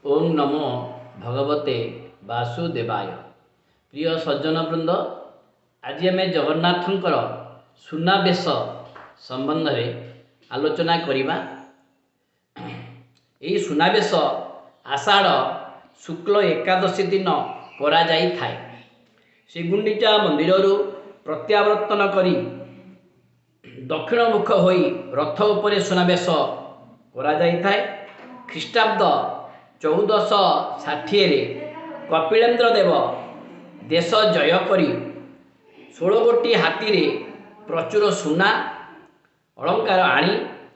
ओम नमो भगवते वासुदेवाय। प्रिय सज्जन वृंद, आज आम जगन्नाथंकर सुनावेश संबंध में आलोचना करिबा। यही सुनावेश आषाढ़ शुक्ल एकादशी दिन करा जाई थाए। श्री गुंडीचा मंदिर प्रत्यावर्तन करी दक्षिण मुख होई रथ उपरे सुनावेश करा जाई थाए। ख्रीष्टाब्द 1460 कपिलेन्द्र देव देश जय करी 16 गोटी हाथी रे प्रचुर सुना अलंकार आनी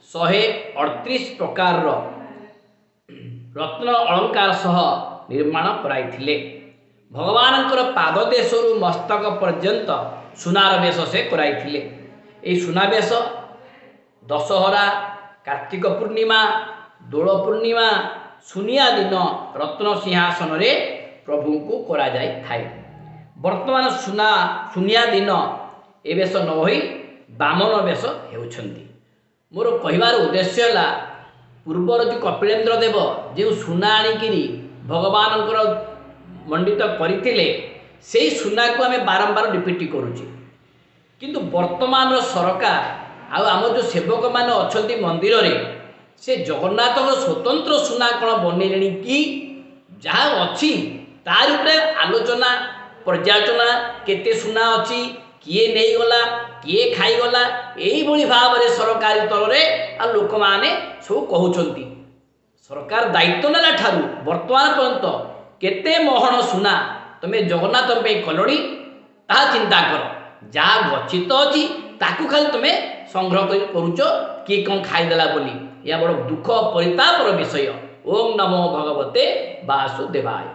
138 प्रकार रत्न अलंकार सह निर्माण कराइथिले। भगवानंकर पाद देशरु मस्तक पर्यंत सुनार बेश से कराइथिले। एई सुनावेश दशहरा, कार्तिक पूर्णिमा, दोल पूर्णिमा, सुनिया दिन रत्न सिंहासन रे प्रभु को करा जाई थाए। वर्तमान सुनिया दिन ए बेश न होई बामन बेश हेउछंती। मोर कहिबार उद्देश्य है पूर्वर जो कपिलेन्द्र देव जो सुना आनिकी भगवानंकर मंडित करते से सुना को आम बारंबार रिपीट करुचे, किंतु वर्तमान सरकार आम जो सेवक मान अच्छा मंदिर रे से जगन्नाथ स्वतंत्र सुना कौन बनइले कि जहाँ अच्छी तार उपरे आलोचना पर्यालोचना केते सुना अच्छी, किए नहीं गला, किए खाईगला, यही भाव में सरकारी स्तर में लोक मैंने सब कहते। सरकार दायित्व नेला ठारू वर्तमान पर्यंत केते महण सुना तुम्हें जगन्नाथ कलोनी ताहा चिंता कर। जहाँ गच्छित अच्छी ताकू खाली तुम्हें संग्रह करुच किए कौन खाईदेला बोली, यह बड़ दुख परितापर विषय। ओम नमो भगवते वासुदेवाय।